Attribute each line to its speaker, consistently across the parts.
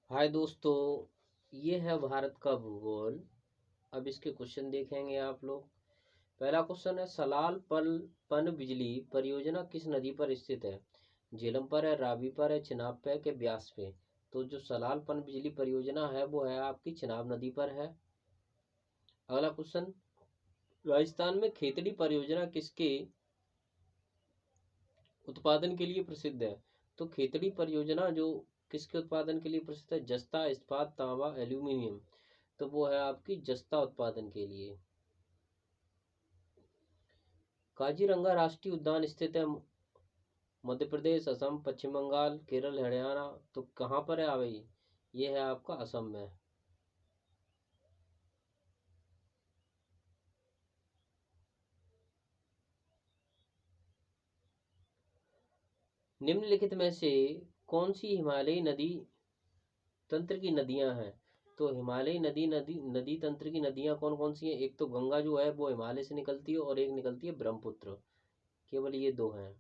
Speaker 1: हाय दोस्तों, ये है भारत का भूगोल। अब इसके क्वेश्चन देखेंगे आप लोग। पहला क्वेश्चन है, सलाल पन बिजली परियोजना किस नदी पर स्थित है? झेलम पर है, रावी पर है, चिनाब पे है कि ब्यास पे? तो जो सलाल पन बिजली परियोजना है वो है आपकी चिनाब नदी पर है। अगला क्वेश्चन, राजस्थान में खेतड़ी परियोजना किसके उत्पादन के लिए प्रसिद्ध है? तो खेतड़ी परियोजना जो किसके उत्पादन के लिए प्रसिद्ध है? जस्ता, इस्पात, तांबा, एल्यूमिनियम। तो वो है आपकी जस्ता उत्पादन के लिए। काजीरंगा राष्ट्रीय उद्यान स्थित है मध्य प्रदेश, असम, पश्चिम बंगाल, केरल, हरियाणा। तो कहाँ पर है भाई? ये है आपका असम में। निम्नलिखित में से कौन सी हिमालयी नदी तंत्र की नदियां हैं? तो हिमालयी नदी तंत्र की नदियां कौन कौन सी हैं? एक तो गंगा जो है वो हिमालय से निकलती है और एक निकलती है ब्रह्मपुत्र। केवल ये दो हैं।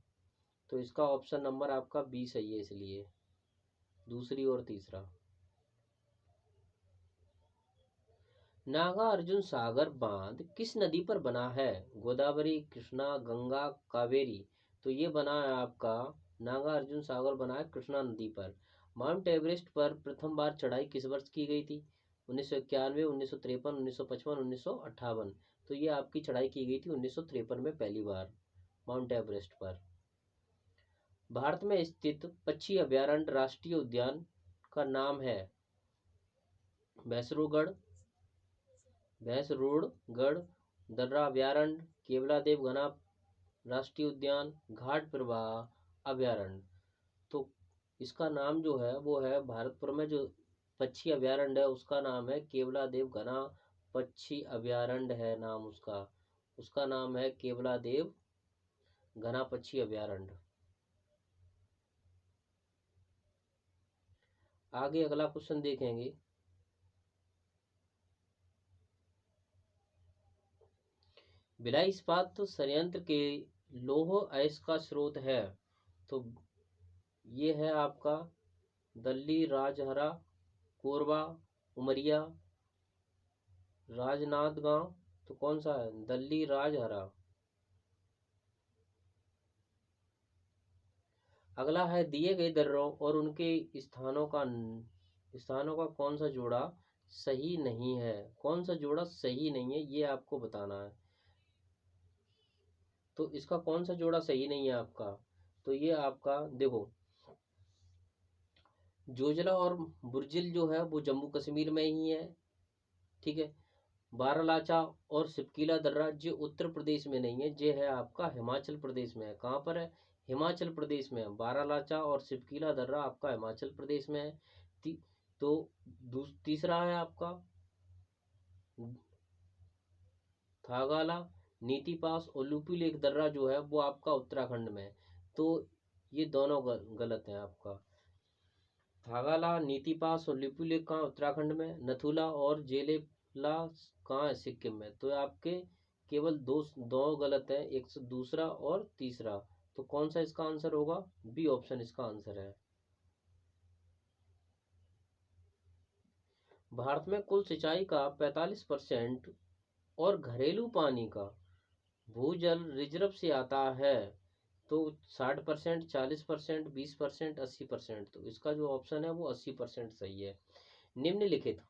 Speaker 1: तो इसका ऑप्शन नंबर आपका 20 सही है, इसलिए दूसरी और तीसरा। नागार्जुन सागर बांध किस नदी पर बना है? गोदावरी, कृष्णा, गंगा, कावेरी। तो ये बना है आपका नागार्जुन सागर बना है कृष्णा नदी पर। माउंट एवरेस्ट पर प्रथम बार चढ़ाई किस वर्ष की गई थी? 1991, 1953, 1955, 1958। तो ये आपकी चढ़ाई की गई थी 1953 में पहली बार माउंट एवरेस्ट पर। भारत में स्थित पक्षी अभयारण्य राष्ट्रीय उद्यान का नाम है? भैंसरोगढ़, भैंसरोडगढ़, दर्रा अभयारण्य, केवलादेव घना राष्ट्रीय उद्यान, घाट प्रवाह अभयारण्य। तो इसका नाम जो है वो है भारतपुर में जो पक्षी अभयारण्य है उसका नाम है केवलादेव घना पक्षी अभयारण्य है नाम उसका। उसका नाम है केवलादेव घना पक्षी अभयारण्य। आगे अगला क्वेश्चन देखेंगे। भिलाई इस्पात संयंत्र के लौह अयस्क का स्रोत है? तो ये है आपका दल्ली, राजहरा, कोरबा, उमरिया, राजनांदगांव। तो कौन सा है? दल्ली, राजहरा। अगला है, दिए गए दर्रों और उनके स्थानों का कौन सा जोड़ा सही नहीं है? कौन सा जोड़ा सही नहीं है ये आपको बताना है। तो इसका कौन सा जोड़ा सही नहीं है आपका? तो ये आपका देखो, जोजिला और बुर्जिल जो है वो जम्मू कश्मीर में ही है। ठीक है। बारालाचा और सिपकीला दर्रा जो उत्तर प्रदेश में नहीं है, ये है आपका हिमाचल प्रदेश में है। कहाँ पर है? हिमाचल प्रदेश में है। बारालाचा और सिपकीला दर्रा आपका हिमाचल प्रदेश में है। तो तीसरा है आपका थागाला, नीति पास और लुपी लेक दर्रा जो है वो आपका उत्तराखंड में है। तो ये दोनों गलत हैं आपका। थागाला, नीति पास और लिपी लेक कहाँ? उत्तराखंड में। नथुला और जेलेला कहाँ है? सिक्किम में। तो आपके केवल दो दो गलत है, एक दूसरा और तीसरा। तो कौन सा इसका आंसर होगा? बी ऑप्शन इसका आंसर है। भारत में कुल सिंचाई का 45% और घरेलू पानी का भूजल रिजर्व से आता है। तो 60%, 40%, 20%, 80%। तो इसका जो ऑप्शन है वो 80% सही है। निम्नलिखित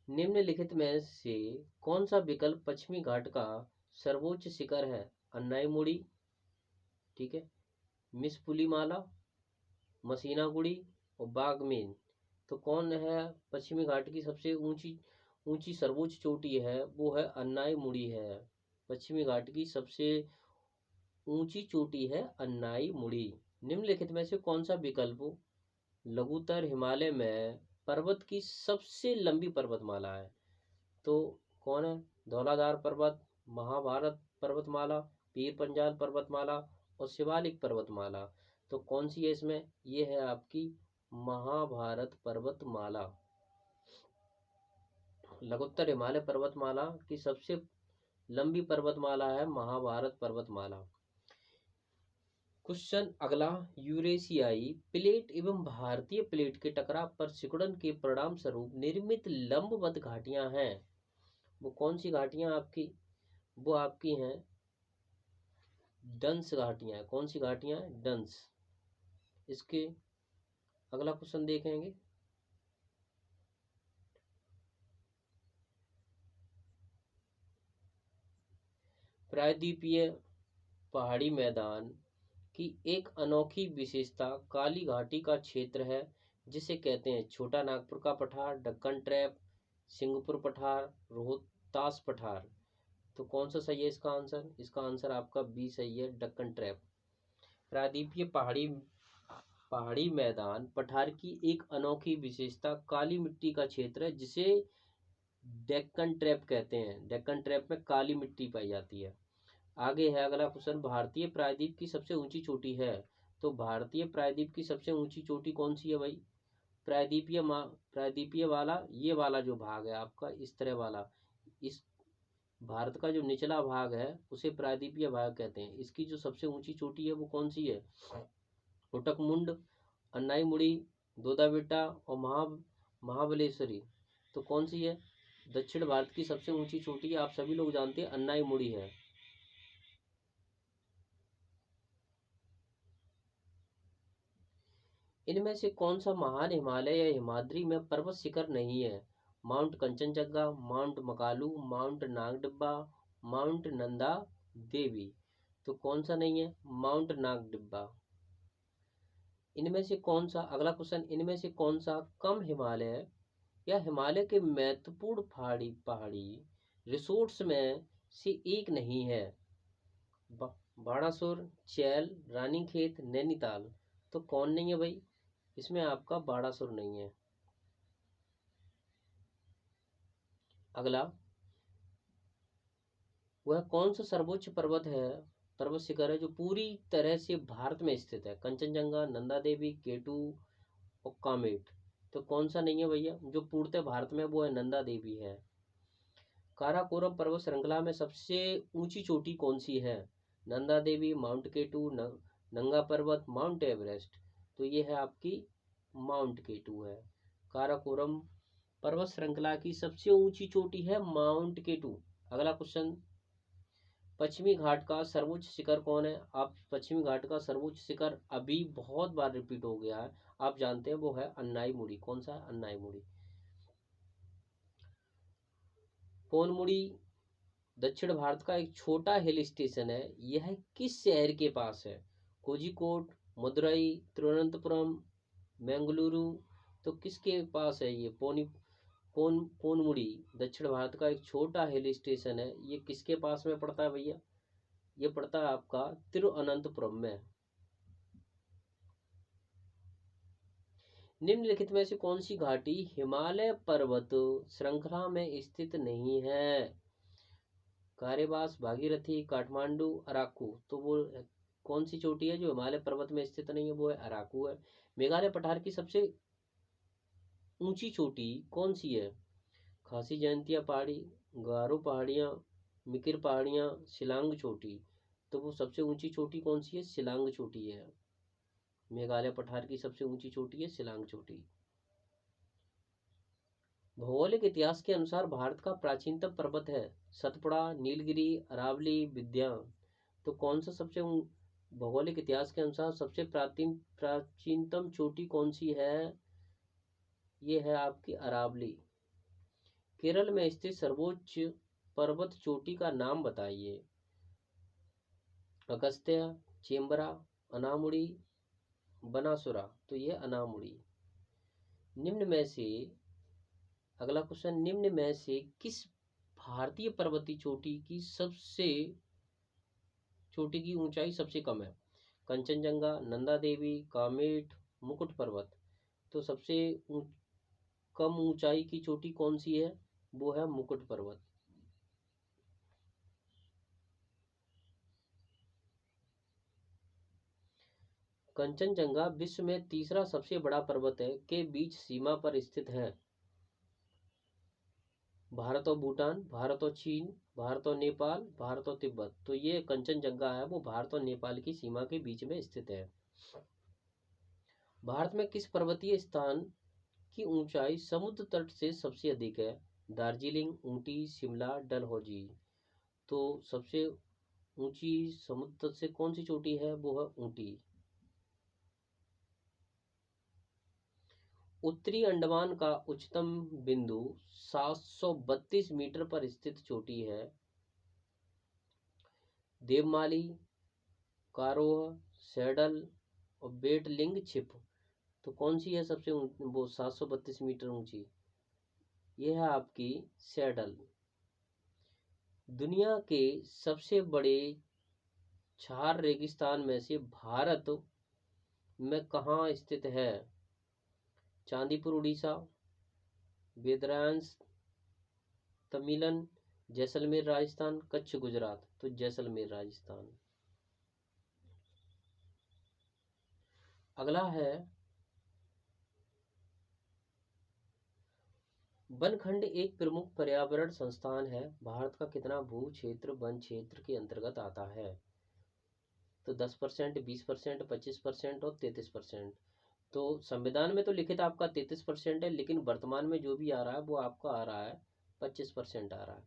Speaker 1: निम्नलिखित में से कौन सा विकल्प पश्चिमी घाट का सर्वोच्च शिखर है? अन्नाईमुड़ी, ठीक है, मिसपुलीमाला, मसीनागुड़ी और बागमेन। तो कौन है पश्चिमी घाट की सबसे ऊंची ऊंची सर्वोच्च चोटी है? वो है अन्नाईमुड़ी है। पश्चिमी घाट की सबसे ऊंची चोटी है अन्नाईमुड़ी। निम्नलिखित में से कौन सा विकल्प लघुत्तर हिमालय में पर्वत की सबसे लंबी पर्वतमाला है? तो कौन है? धौलाधार पर्वत, महाभारत पर्वतमाला, पीर पंजाल पर्वतमाला और शिवालिक पर्वतमाला। तो कौन सी है इसमें? ये है आपकी महाभारत पर्वतमाला। लघुत्तर हिमालय पर्वतमाला की सबसे लंबी पर्वतमाला है महाभारत पर्वतमाला। क्वेश्चन अगला, यूरेशियाई प्लेट एवं भारतीय प्लेट के टकराव पर सिकुड़न के परिणाम स्वरूप निर्मित लंबवत घाटियां हैं, वो कौन सी घाटियां आपकी? वो आपकी हैं डंस घाटियां। कौन सी घाटियां? डंस। इसके अगला क्वेश्चन देखेंगे, प्रायद्वीपीय पहाड़ी मैदान की एक अनोखी विशेषता काली घाटी का क्षेत्र है, जिसे कहते हैं छोटा नागपुर का पठार, दक्कन ट्रैप, सिंगपुर पठार, रोहतास पठार। तो कौन सा सही है इसका आंसर? इसका आंसर आपका बी सही है, दक्कन ट्रैप। प्रायद्वीपीय पहाड़ी पहाड़ी मैदान पठार की एक अनोखी विशेषता काली मिट्टी का क्षेत्र है, जिसे डेक्कन ट्रैप कहते हैं। डेक्कन ट्रैप में काली मिट्टी पाई जाती है। आगे है अगला क्वेश्चन, भारतीय प्रायद्वीप की सबसे ऊंची चोटी है। तो भारतीय प्रायद्वीप की सबसे ऊंची चोटी कौन सी है भाई? प्रायद्वीपीय वाला, ये वाला जो भाग है आपका इस तरह वाला, इस भारत का जो निचला भाग है उसे प्रायद्वीपीय भाग कहते हैं। इसकी जो सबसे ऊंची चोटी है वो कौन सी है? कोटकमुंड, अन्नाईमुड़ी, दोदाबेटा और महाबलेश्वरी। तो कौन सी है? दक्षिण भारत की सबसे ऊंची चोटी आप सभी लोग जानते हैं, अन्नाईमुड़ी है। इनमें से कौन सा महान हिमालय या हिमाद्री में पर्वत शिखर नहीं है? Mount Kanchenjunga, Mount Makalu, Mount Nagtibba, Mount Nanda Devi. तो कौन सा नहीं है? माउंट नागडिब्बा। इनमें से कौन सा, अगला क्वेश्चन, इनमें से कौन सा कम हिमालय या हिमालय के महत्वपूर्ण पहाड़ी पहाड़ी रिसोर्ट्स में से एक नहीं है? बाणासुर, चैल, रानीखेत, नैनीताल। तो कौन नहीं है भाई? इसमें आपका बाणासुर नहीं है। अगला, वह कौन सा सर्वोच्च पर्वत है, पर्वत शिखर है जो पूरी तरह से भारत में स्थित है? कंचनजंगा, नंदा देवी, केटू और कामेट। तो कौन सा नहीं है भैया जो पूर्णतः भारत में? वो है नंदा देवी है। काराकोरम पर्वत श्रृंखला में सबसे ऊंची चोटी कौन सी है? नंदा देवी, माउंट केटू, नंगा पर्वत, माउंट एवरेस्ट। तो ये है आपकी माउंट केटू है। काराकोरम पर्वत श्रृंखला की सबसे ऊंची चोटी है माउंट केटू। अगला क्वेश्चन, पश्चिमी घाट का सर्वोच्च शिखर कौन है? आप पश्चिमी घाट का सर्वोच्च शिखर अभी बहुत बार रिपीट हो गया है, आप जानते हैं, वो है अन्नाईमुड़ी। कौन सा है? अन्नाईमुड़ी। पोनमुड़ी दक्षिण भारत का एक छोटा हिल स्टेशन है। यह किस शहर के पास है? कोझिकोड, मदुरई, तिरुवनंतपुरम, बेंगलुरु। तो किसके पास है ये पोनमुड़ी दक्षिण भारत का एक छोटा हिल स्टेशन है, ये किसके पास में पड़ता है भैया? ये पड़ता है आपका तिरुवनंतपुरम में। निम्नलिखित में से कौन सी घाटी हिमालय पर्वत श्रृंखला में स्थित नहीं है? कारेबास, भागीरथी, काठमांडू, अराकू। तो वो कौन सी चोटी है जो हिमालय पर्वत में स्थित नहीं है? वो है अराकू है। मेघालय पठार की सबसे ऊंची चोटी कौन सी है? खासी जयंतिया पहाड़ी, गारो पहाड़ियाँ, मिकिर पहाड़ियाँ, शिलांग चोटी। तो वो सबसे ऊंची चोटी कौन सी है? शिलांग चोटी है। मेघालय पठार की सबसे ऊंची चोटी है शिलांग चोटी। भौगोलिक इतिहास के अनुसार भारत का प्राचीनतम पर्वत है सतपुड़ा, नीलगिरी, अरावली, विंध्य। तो कौन सा सबसे भौगोलिक इतिहास के अनुसार सबसे प्राचीनतम चोटी कौन सी है? ये है आपकी अरावली। केरल में स्थित सर्वोच्च पर्वत चोटी का नाम बताइए। अगस्त्य, चेम्बरा, अनामुड़ी, बनासुरा। तो ये अनामुड़ी। निम्न में से, अगला क्वेश्चन, निम्न में से किस भारतीय पर्वतीय चोटी की ऊंचाई सबसे कम है? कंचनजंगा, नंदा देवी, कामेट, मुकुट पर्वत। तो सबसे कम ऊंचाई की चोटी कौन सी है? वो है मुकुट पर्वत। कंचनजंगा विश्व में तीसरा सबसे बड़ा पर्वत है के बीच सीमा पर स्थित है। भारत और भूटान, भारत और चीन, भारत और नेपाल, भारत और तिब्बत। तो ये कंचनजंगा है वो भारत और नेपाल की सीमा के बीच में स्थित है। भारत में किस पर्वतीय स्थान की ऊंचाई समुद्र तट से सबसे अधिक है? दार्जिलिंग, ऊटी, शिमला, डलहौजी। तो सबसे ऊंची समुद्र तट से कौन सी चोटी है? वो है ऊटी। उत्तरी अंडमान का उच्चतम बिंदु 732 मीटर पर स्थित चोटी है। देवमाली, कारोह, सैडल और बेटलिंग छिप। तो कौन सी है सबसे वो 732 मीटर ऊंची? ये है आपकी सैडल। दुनिया के सबसे बड़े छार रेगिस्तान में से भारत में कहाँ स्थित है? चांदीपुर उड़ीसा, बेदरांस तमिलन, जैसलमेर राजस्थान, कच्छ गुजरात। तो जैसलमेर राजस्थान। अगला है वनखंड एक प्रमुख पर्यावरण संस्थान है। भारत का कितना भू क्षेत्र वन क्षेत्र के अंतर्गत आता है? तो 10%, 20%, 25% और 33%। तो संविधान में तो लिखित आपका 33% है, लेकिन वर्तमान में जो भी आ रहा है वो आपका आ रहा है 25% आ रहा है।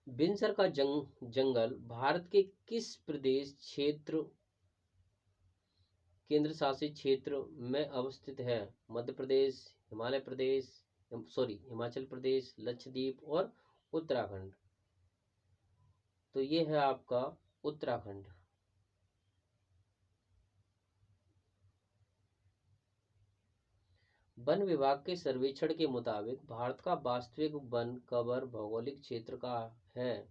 Speaker 1: बिनसर का जंगल भारत के किस प्रदेश क्षेत्र केंद्र शासित क्षेत्र में अवस्थित है? मध्य प्रदेश, हिमाचल प्रदेश, लक्षद्वीप और उत्तराखंड। तो ये है आपका उत्तराखंड। वन विभाग के सर्वेक्षण के मुताबिक भारत का वास्तविक वन कवर भौगोलिक क्षेत्र का है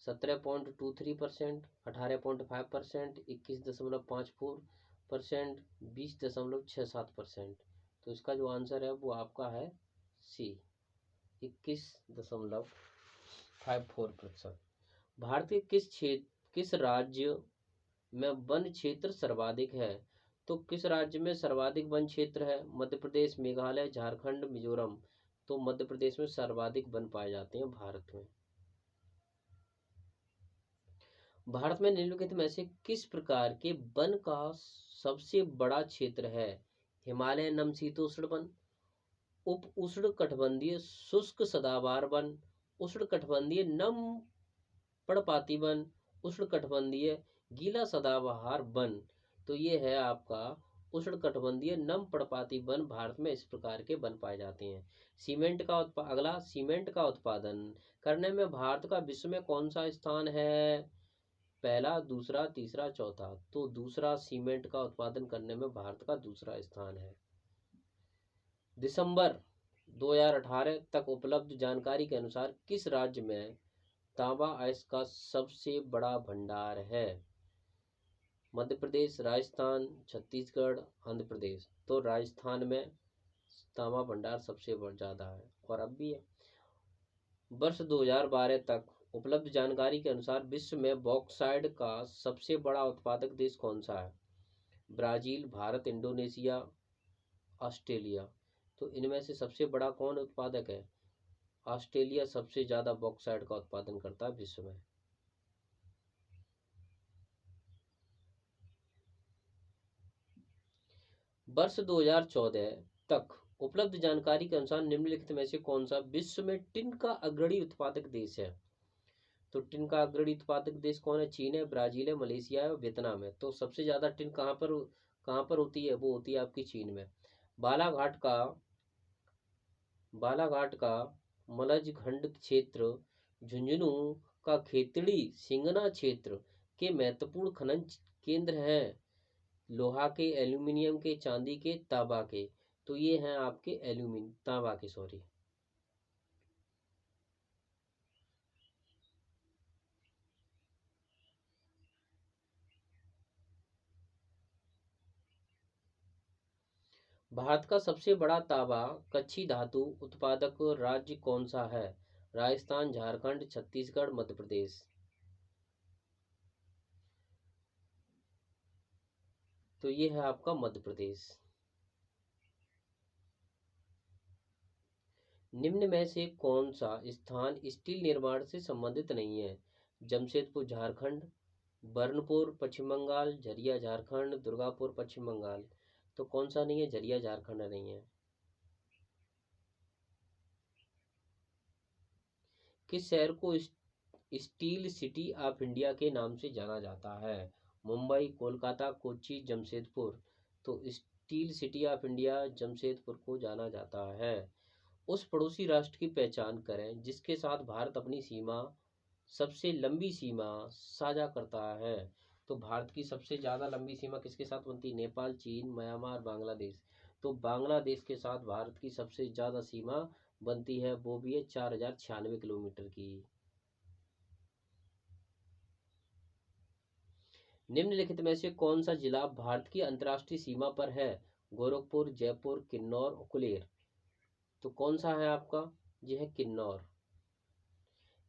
Speaker 1: 17.23%, 18.5%, 21.54%, 20.67%। तो इसका जो आंसर है वो आपका है सी, 21.54%। भारत के किस राज्य में वन क्षेत्र सर्वाधिक है? तो किस राज्य में सर्वाधिक वन क्षेत्र है? मध्य प्रदेश, मेघालय, झारखंड, मिजोरम। तो मध्य प्रदेश में सर्वाधिक वन पाए जाते हैं भारत में। भारत में निम्नलिखित में से किस प्रकार के वन का सबसे बड़ा क्षेत्र है? हिमालय समशीतोष्ण वन, उप उष्ण कटिबंधीय शुष्क सदाबहार वन, उष्ण कटिबंधीय नम पर्णपाती वन, उष्ण कटिबंधीय गीला सदाबहार वन। तो ये है आपका उष्ण कटिबंधीय नम पर्णपाती वन। भारत में इस प्रकार के वन पाए जाते हैं। अगला, सीमेंट का उत्पादन करने में भारत का विश्व में कौन सा स्थान है? पहला, दूसरा, तीसरा, चौथा। तो दूसरा, सीमेंट का उत्पादन करने में भारत का दूसरा स्थान है। दिसंबर 2018 तक उपलब्ध जानकारी के अनुसार किस राज्य में तांबा अयस्क का सबसे बड़ा भंडार है? मध्य प्रदेश, राजस्थान, छत्तीसगढ़, आंध्र प्रदेश। तो राजस्थान में तांबा भंडार सबसे ज़्यादा है और अब भी है। वर्ष 2012 तक उपलब्ध जानकारी के अनुसार विश्व में बॉक्साइट का सबसे बड़ा उत्पादक देश कौन सा है? Brazil, Bharat, Indonesia, Australia. तो इनमें से सबसे बड़ा कौन उत्पादक है? ऑस्ट्रेलिया सबसे ज़्यादा बॉक्साइट का उत्पादन करता है विश्व में। वर्ष 2014 तक उपलब्ध जानकारी के अनुसार निम्नलिखित में से कौन सा विश्व में टिन का अग्रणी उत्पादक देश है? तो टिन का अग्रणी उत्पादक देश कौन है? चीन है, ब्राजील है, मलेशिया है और वियतनाम है। तो सबसे ज़्यादा टिन कहाँ पर होती है? वो होती है आपकी चीन में। बालाघाट का मलज खंड क्षेत्र झुंझुनू का खेतड़ी सिंगना क्षेत्र के महत्वपूर्ण खनन केंद्र हैं। लोहा के, एल्यूमिनियम के, चांदी के, तांबा के। तो ये हैं आपके तांबा के, सॉरी। भारत का सबसे बड़ा तांबा कच्ची धातु उत्पादक राज्य कौन सा है? राजस्थान, झारखंड, छत्तीसगढ़, मध्य प्रदेश। तो ये है आपका मध्य प्रदेश। निम्न में से कौन सा स्थान स्टील निर्माण से संबंधित नहीं है? जमशेदपुर झारखंड, बर्नपुर पश्चिम बंगाल, झरिया झारखंड, दुर्गापुर पश्चिम बंगाल। तो कौन सा नहीं है? झरिया झारखंड नहीं है। किस शहर को स्टील सिटी ऑफ इंडिया के नाम से जाना जाता है? मुंबई, कोलकाता, कोच्चि, जमशेदपुर। तो steel city of India Jamshedpur को जाना जाता है। उस पड़ोसी राष्ट्र की पहचान करें जिसके साथ भारत अपनी सीमा, सबसे लंबी सीमा साझा करता है। तो भारत की सबसे ज़्यादा लंबी सीमा किसके साथ बनती है? नेपाल, चीन, म्यांमार, बांग्लादेश। तो बांग्लादेश के साथ भारत की सबसे ज़्यादा सीमा बनती है, वो भी है 4096 की। निम्नलिखित में से कौन सा जिला भारत की अंतर्राष्ट्रीय सीमा पर है? गोरखपुर, जयपुर, किन्नौर, कुलेर। तो कौन सा है आपका? यह है किन्नौर।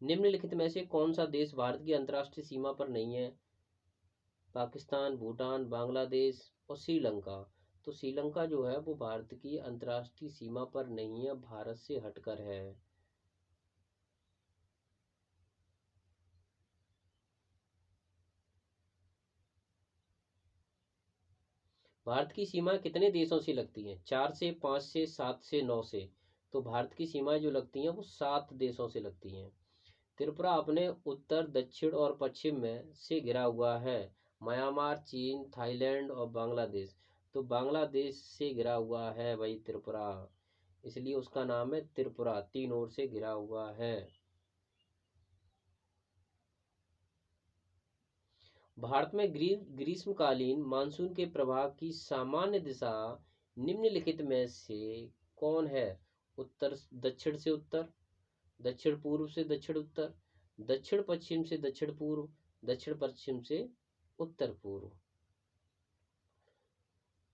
Speaker 1: निम्नलिखित में से कौन सा देश भारत की अंतर्राष्ट्रीय सीमा पर नहीं है? पाकिस्तान, भूटान, बांग्लादेश और श्रीलंका। तो श्रीलंका जो है वो भारत की अंतर्राष्ट्रीय सीमा पर नहीं है, भारत से हटकर है। भारत की सीमा कितने देशों से लगती हैं? 4 से, 5 से, 7 से, 9 से। तो भारत की सीमाएं जो लगती हैं वो 7 देशों से लगती हैं। त्रिपुरा अपने उत्तर, दक्षिण और पश्चिम में से घिरा हुआ है। म्यांमार, चीन, थाईलैंड और बांग्लादेश। तो बांग्लादेश से घिरा हुआ है भाई त्रिपुरा, इसलिए उसका नाम है त्रिपुरा, 3 ओर से घिरा हुआ है। भारत में ग्रीष्मकालीन मानसून के प्रवाह की सामान्य दिशा निम्नलिखित में से कौन है? उत्तर दक्षिण से उत्तर, दक्षिण पूर्व से दक्षिण उत्तर, दक्षिण पश्चिम से दक्षिण पूर्व, दक्षिण पश्चिम से उत्तर पूर्व।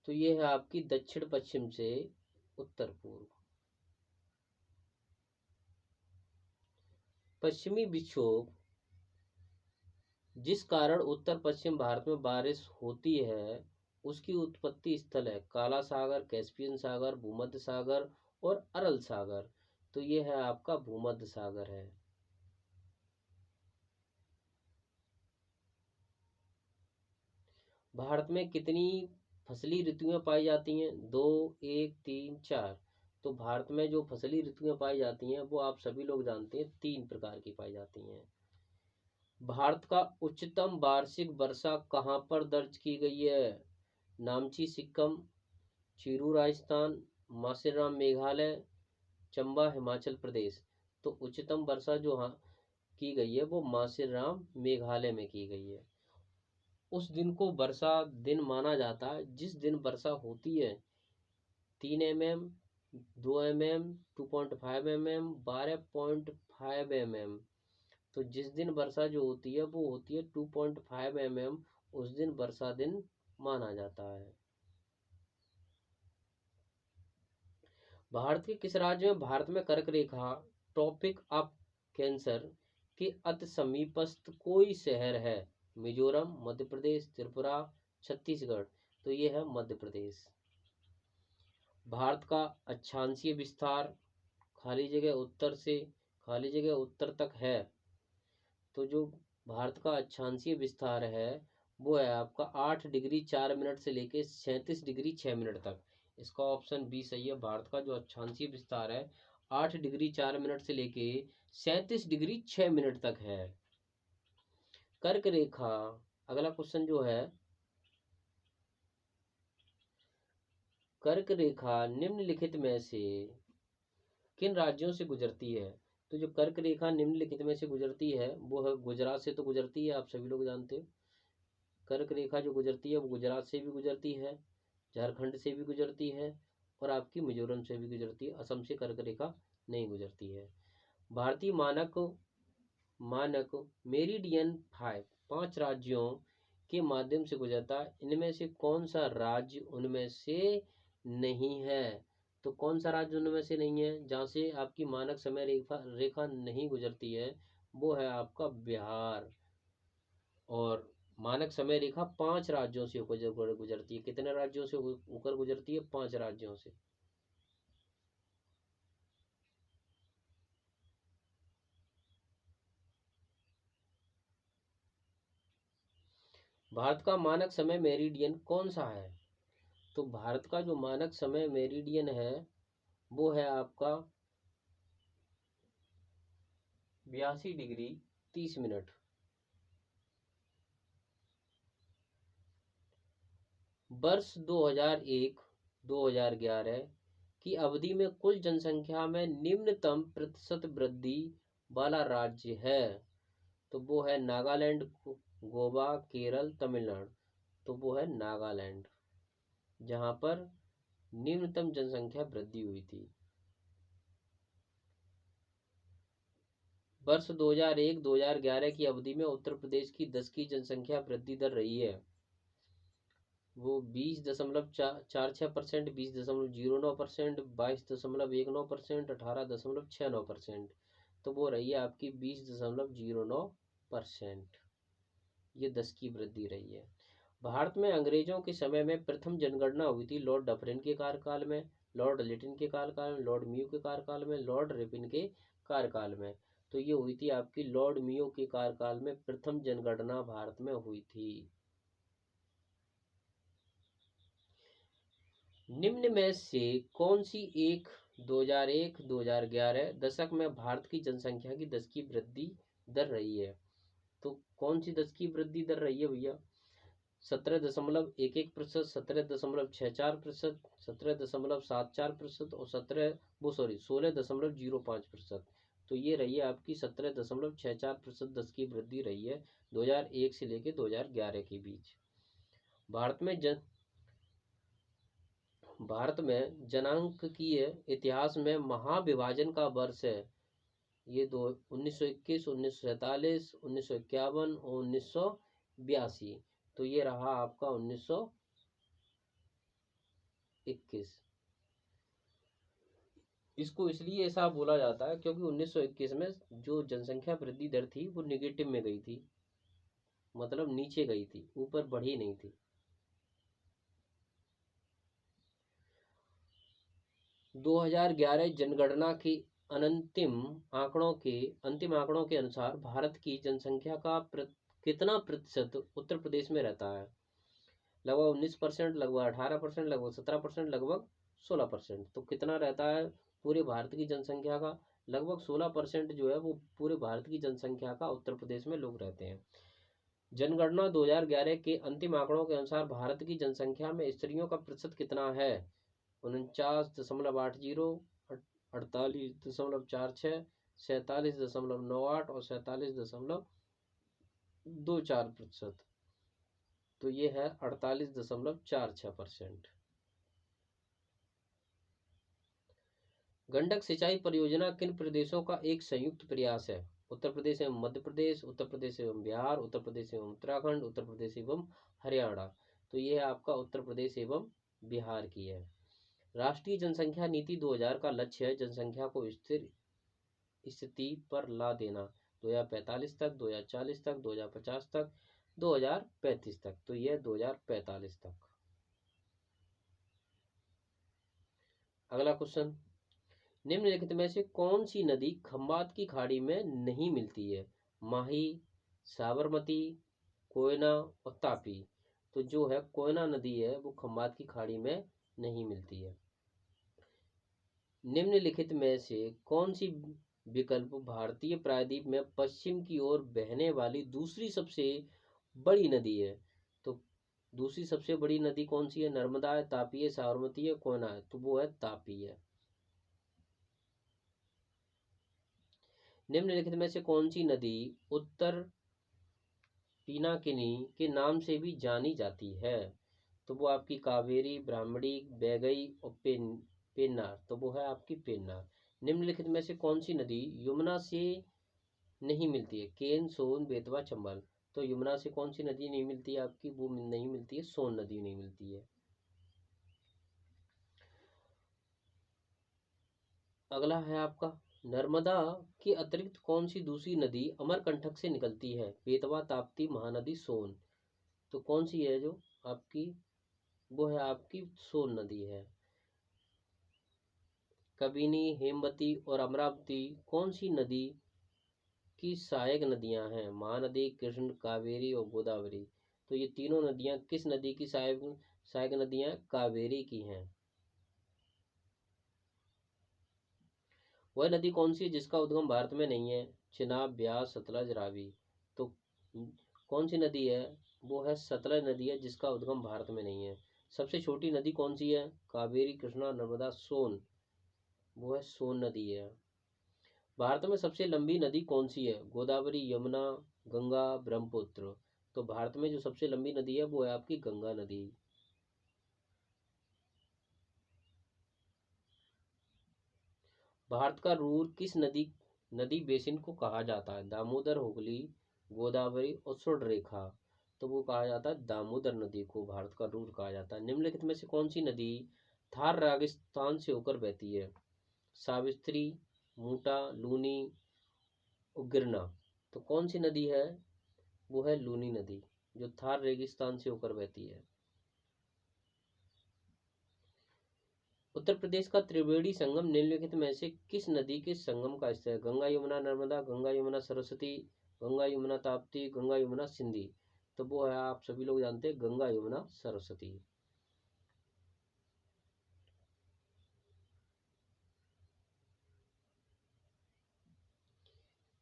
Speaker 1: तो ये है आपकी दक्षिण पश्चिम से उत्तर पूर्व। पश्चिमी विक्षोभ जिस कारण उत्तर पश्चिम भारत में बारिश होती है उसकी उत्पत्ति स्थल है काला सागर, कैस्पियन सागर, भूमध्य सागर और अरल सागर। तो ये है आपका भूमध्य सागर है। भारत में कितनी फसली ऋतुएं पाई जाती हैं? 2, 1, 3, 4। तो भारत में जो फसली ऋतुएं पाई जाती हैं वो आप सभी लोग जानते हैं 3 प्रकार की पाई जाती हैं। भारत का उच्चतम वार्षिक वर्षा कहाँ पर दर्ज की गई है? नामची सिक्किम, चीरू राजस्थान, मासेराम मेघालय, चंबा हिमाचल प्रदेश। तो उच्चतम वर्षा जो की गई है वो मासेराम मेघालय में की गई है। उस दिन को वर्षा दिन माना जाता है जिस दिन वर्षा होती है 3 mm, 2 mm, 2.5 mm, 12.5 mm। तो जिस दिन वर्षा जो होती है वो होती है 2.5 mm, उस दिन वर्षा दिन माना जाता है। भारत के किस राज्य में भारत में कर्क रेखा, ट्रॉपिक ऑफ कैंसर के अति समीपस्थ कोई शहर है? मिजोरम, मध्य प्रदेश, त्रिपुरा, छत्तीसगढ़। तो ये है मध्य प्रदेश। भारत का अक्षांशीय विस्तार खाली जगह उत्तर से खाली जगह उत्तर तक है। तो जो भारत का अक्षांशीय विस्तार है वो है आपका 8 डिग्री 4 मिनट से लेके 37 डिग्री 6 मिनट तक। इसका ऑप्शन बी सही है। भारत का जो अक्षांशीय विस्तार है 8 डिग्री 4 मिनट से लेके 37 डिग्री 6 मिनट तक है। कर्क रेखा, अगला क्वेश्चन जो है, कर्क रेखा निम्नलिखित में से किन राज्यों से गुजरती है? तो जो कर्क रेखा निम्नलिखित में से गुजरती है वो है गुजरात से, तो गुजरती है, आप सभी लोग जानते हो। कर्क रेखा जो गुजरती है वो गुजरात से भी गुजरती है, झारखंड से भी गुजरती है और आपकी मिजोरम से भी गुजरती है। असम से कर्क रेखा नहीं गुजरती है। भारतीय मानक मानक मेरिडियन 5 राज्यों के माध्यम से गुजरता है। इनमें से कौन सा राज्य उनमें से नहीं है? तो कौन सा राज्य उनमें से नहीं है जहाँ से आपकी मानक समय रेखा रेखा नहीं गुजरती है? वो है आपका बिहार। और मानक समय रेखा 5 राज्यों से होकर गुजरती है। कितने राज्यों से होकर गुजरती है? 5 राज्यों से। भारत का मानक समय मेरिडियन कौन सा है? तो भारत का जो मानक समय मेरिडियन है वो है आपका 82 डिग्री 30 मिनट। वर्ष 2001-2011 की अवधि में कुल जनसंख्या में निम्नतम प्रतिशत वृद्धि वाला राज्य है, तो वो है नागालैंड, गोवा, केरल, तमिलनाडु। तो वो है नागालैंड, जहां पर निम्नतम जनसंख्या वृद्धि हुई थी। वर्ष 2001-2011 की अवधि में उत्तर प्रदेश की 10 की जनसंख्या वृद्धि दर रही है वो 20.46%, 20.09%, 22.19%, 18.69%। तो वो रही है आपकी 20.09%। ये 10 की वृद्धि रही है। भारत में अंग्रेजों के समय में प्रथम जनगणना हुई थी लॉर्ड डफरिन के कार्यकाल में, लॉर्ड लिटिन के कार्यकाल में, लॉर्ड म्यू के कार्यकाल में, लॉर्ड रिपन के कार्यकाल में। तो ये हुई थी आपकी लॉर्ड म्यू के कार्यकाल में प्रथम जनगणना भारत में हुई थी। निम्न में से कौन सी एक 2001-2011 दशक में भारत की जनसंख्या की 10 की वृद्धि दर रही है? तो कौन सी 10 की वृद्धि दर रही है भैया? 17.11%, 17.64%, 17.74% और 16.05%। तो ये रही है आपकी 17.64% 10 की वृद्धि रही है 2001 से लेकर 2011 के बीच। भारत में जनांकीय इतिहास में महाविभाजन का वर्ष है ये 1921, 1947, 1951 और 1982। तो ये रहा आपका 1921। इसको इसलिए ऐसा बोला जाता है क्योंकि 1921 में जो जनसंख्या वृद्धि दर थी वो निगेटिव में गई थी, मतलब नीचे गई थी, ऊपर बढ़ी नहीं थी। 2011 जनगणना के अंतिम आंकड़ों के अनुसार भारत की जनसंख्या का कितना प्रतिशत उत्तर प्रदेश में रहता है? लगभग 19%, लगभग 18%, लगभग 17%, लगभग 16%। तो कितना रहता है पूरे भारत की जनसंख्या का? लगभग 16% जो है वो पूरे भारत की जनसंख्या का उत्तर प्रदेश में लोग रहते हैं। जनगणना 2011 के अंतिम आंकड़ों के अनुसार भारत की जनसंख्या में स्त्रियों का प्रतिशत कितना है? 49.80, 48.46, 47.98 और 47.24%। तो ये है 48.46%। गंडक सिंचाई परियोजना किन प्रदेशों का एक संयुक्त प्रयास है? उत्तर प्रदेश एवं मध्य प्रदेश, उत्तर प्रदेश एवं बिहार, उत्तर प्रदेश एवं उत्तराखंड, उत्तर प्रदेश एवं हरियाणा। तो ये है आपका उत्तर प्रदेश एवं बिहार की है। राष्ट्रीय जनसंख्या नीति 2000 का लक्ष्य है जनसंख्या को स्थिर स्थिति पर ला देना 2045 तक, 2040 तक, 2050 तक, 2035 तक। तो यह 2045 तक। अगला क्वेश्चन, निम्नलिखित में से कौन सी नदी खंबात की खाड़ी में नहीं मिलती है? माही, साबरमती, कोयना और तापी। तो जो है कोयना नदी है वो खंबात की खाड़ी में नहीं मिलती है। निम्नलिखित में से कौन सी विकल्प भारतीय प्रायद्वीप में पश्चिम की ओर बहने वाली दूसरी सबसे बड़ी नदी है? तो दूसरी सबसे बड़ी नदी कौन सी है? नर्मदा है, तापी है, साबरमती है, कोयना है। तो वो है तापी है। निम्नलिखित में से कौन सी नदी उत्तर पिनाकिनी के नाम से भी जानी जाती है? तो वो आपकी कावेरी, ब्राह्मणी, बैगई और पेन्नार। तो वो है आपकी पेन्नार। निम्नलिखित में से कौन सी नदी यमुना से नहीं मिलती है? केन, सोन, बेतवा, चंबल। तो यमुना से कौन सी नदी नहीं मिलती है आपकी? वो नहीं मिलती है, सोन नदी नहीं मिलती है। अगला है आपका, नर्मदा के अतिरिक्त कौन सी दूसरी नदी अमरकंटक से निकलती है? बेतवा, ताप्ती, महानदी, सोन। तो कौन सी है जो आपकी, वो है आपकी सोन नदी है। कबिनी, हेमवती और अमरावती कौन सी नदी की सहायक नदियां हैं? महानदी, कृष्ण, कावेरी और गोदावरी। तो ये तीनों नदियां किस नदी की सहायक सहायक नदियां? कावेरी की हैं। वह नदी कौन सी है जिसका उद्गम भारत में नहीं है? चिनाब, ब्यास, सतलज, रावी। तो कौन सी नदी है? वो है सतलज नदी है जिसका उद्गम भारत में नहीं है। सबसे छोटी नदी कौन सी है? कावेरी, कृष्णा, नर्मदा, सोन। वो है सोन नदी है। भारत में सबसे लंबी नदी कौन सी है? गोदावरी, यमुना, गंगा, ब्रह्मपुत्र। तो भारत में जो सबसे लंबी नदी है वो है आपकी गंगा नदी। भारत का रूर किस नदी बेसिन को कहा जाता है? दामोदर, हुगली, गोदावरी और सुर्णरेखा। तो वो कहा जाता है दामोदर नदी को भारत का रूर कहा जाता है। निम्नलिखित में से कौन सी नदी थार राजस्थान से होकर बहती है? सावित्री, मूटा, लूनी और गिरना। तो कौन सी नदी है? वो है लूनी नदी जो थार रेगिस्तान से होकर बहती है। उत्तर प्रदेश का त्रिवेणी संगम निम्नलिखित में से किस नदी के संगम का स्थल है? गंगा, यमुना, नर्मदा, गंगा, यमुना, सरस्वती, गंगा, यमुना, ताप्ती, गंगा, यमुना, सिंधी। तो वो है, आप सभी लोग जानते हैं, गंगा, यमुना, सरस्वती।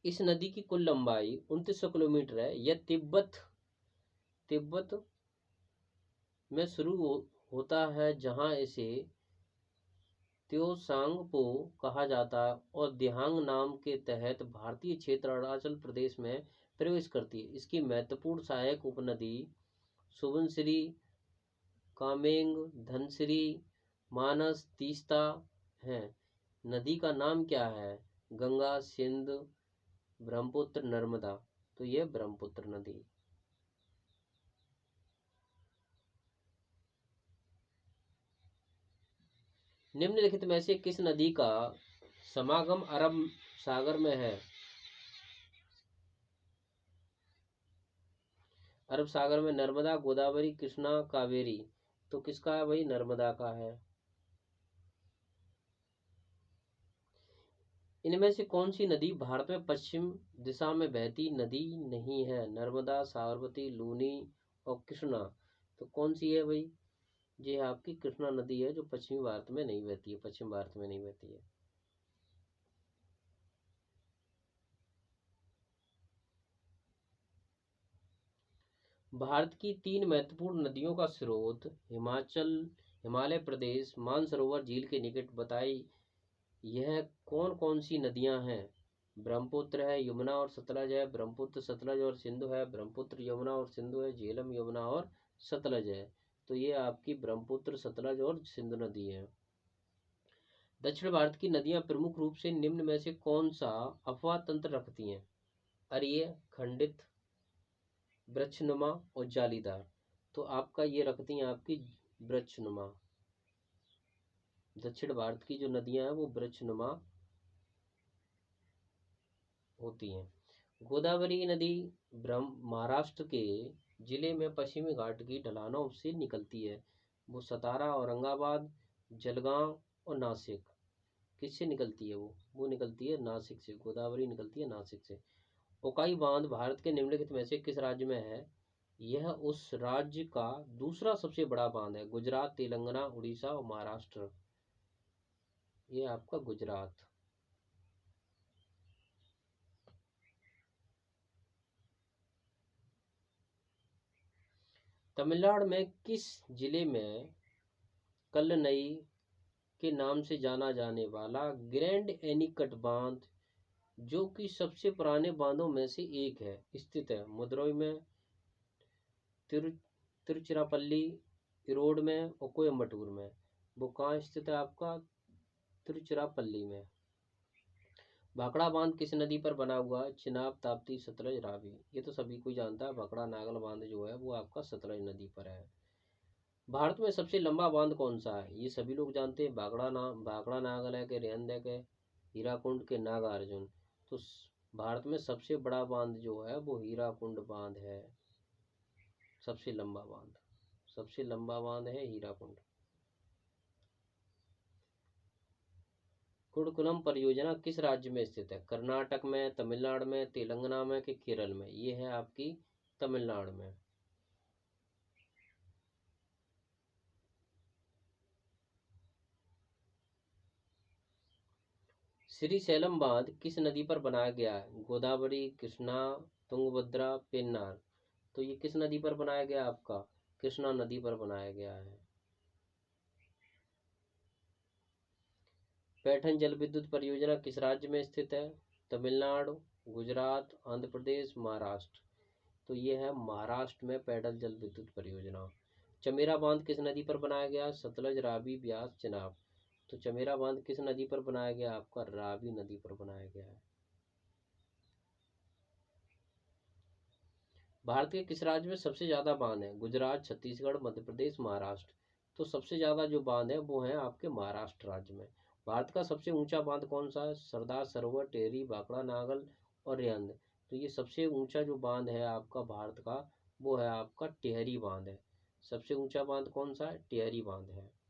Speaker 1: इस नदी की कुल लंबाई 2900 किलोमीटर है। यह तिब्बत में शुरू होता है जहां इसे त्योसांगपो कहा जाता है और दिहांग नाम के तहत भारतीय क्षेत्र अरुणाचल प्रदेश में प्रवेश करती है। इसकी महत्वपूर्ण सहायक उपनदी सुबनसिरी, कामेंग, धनसिरी, मानस, तीस्ता हैं। नदी का नाम क्या है? गंगा, सिंध, ब्रह्मपुत्र, नर्मदा। तो यह ब्रह्मपुत्र नदी। निम्नलिखित में से किस नदी का समागम अरब सागर में है? अरब सागर में नर्मदा, गोदावरी, कृष्णा, कावेरी। तो किसका है भाई? नर्मदा का है। इनमें से कौन सी नदी भारत में पश्चिम दिशा में बहती नदी नहीं है? नर्मदा, साबरमती, लूनी और कृष्णा। तो कौन सी है भाई? ये आपकी कृष्णा नदी है जो पश्चिमी भारत में नहीं बहती है, पश्चिम भारत में नहीं बहती है। भारत की 3 महत्वपूर्ण नदियों का स्रोत हिमालय प्रदेश, मानसरोवर झील के निकट बताई। यह कौन कौन सी नदियां हैं? ब्रह्मपुत्र है, यमुना और सतलज है, ब्रह्मपुत्र, सतलज और सिंधु है, ब्रह्मपुत्र, यमुना और सिंधु है, झेलम, यमुना और सतलज है। तो ये आपकी ब्रह्मपुत्र, सतलज और सिंधु नदी है। दक्षिण भारत की नदियां प्रमुख रूप से निम्न में से कौन सा अपवाह तंत्र रखती हैं? अरीय, खंडित, वृक्षनुमा और जालीदार। तो आपका ये रखती हैं आपकी वृक्षनुमा। दक्षिण भारत की जो नदियां हैं वो वृक्षनुमा होती हैं। गोदावरी नदी महाराष्ट्र के जिले में पश्चिमी घाट की ढलानों से निकलती है। वो सतारा, औरंगाबाद, जलगांव और नासिक। किससे निकलती है? वो निकलती है नासिक से। गोदावरी निकलती है नासिक से। उकाई बांध भारत के निम्नलिखित में से किस राज्य में है? यह उस राज्य का दूसरा सबसे बड़ा बांध है। गुजरात, तेलंगाना, उड़ीसा और महाराष्ट्र। ये आपका गुजरात। तमिलनाडु में किस जिले में कल्लनई के नाम से जाना जाने वाला ग्रैंड एनीकट बांध, जो कि सबसे पुराने बांधों में से एक है, स्थित है? मदुरई में, तिरु तिरुचिरापल्ली, इरोड में और कोयम्बटूर में। वो कहाँ स्थित है आपका? तिरुचिरापल्ली में। भाखड़ा बांध किस नदी पर बना हुआ है? चिनाब, ताप्ती, सतलज, रावी। ये तो सभी कोई जानता है। भाखड़ा नागल बांध जो है वो आपका सतलज नदी पर है। भारत में सबसे लंबा बांध कौन सा है? ये सभी लोग जानते हैं। भाखड़ा नागल है, के रेंद है, के हीराकुंड, के नागार्जुन। तो भारत में सबसे बड़ा बांध जो है वो हीराकुंड बांध है। सबसे लंबा बांध, सबसे लंबा बांध है हीराकुंड। कुडकुलम परियोजना किस राज्य में स्थित है? कर्नाटक में, तमिलनाडु में, तेलंगाना में कि केरल में? ये है आपकी तमिलनाडु में। श्रीशैलम बांध किस नदी पर बनाया गया है? गोदावरी, कृष्णा, तुंगभद्रा, पेन्नार? तो ये किस नदी पर बनाया गया आपका? कृष्णा नदी पर बनाया गया है। पैठन जल विद्युत परियोजना किस राज्य में स्थित है? तमिलनाडु, गुजरात, आंध्र प्रदेश, महाराष्ट्र? तो ये है महाराष्ट्र में पैदल जल विद्युत परियोजना। चमेरा बांध किस नदी पर बनाया गया? सतलज, रावी, ब्यास, चिनाब? तो चमेरा बांध किस नदी पर बनाया गया आपका? रावी नदी पर बनाया गया है। भारत के किस राज्य में सबसे ज्यादा बांध है? गुजरात, छत्तीसगढ़, मध्य प्रदेश, महाराष्ट्र? तो सबसे ज्यादा जो बांध है वो है आपके महाराष्ट्र राज्य में। भारत का सबसे ऊंचा बांध कौन सा है? सरदार सरोवर, टेहरी, भाखड़ा, नागल और रिहंद? तो ये सबसे ऊंचा जो बांध है आपका भारत का वो है आपका टिहरी बांध है। सबसे ऊंचा बांध कौन सा है? टिहरी बांध है।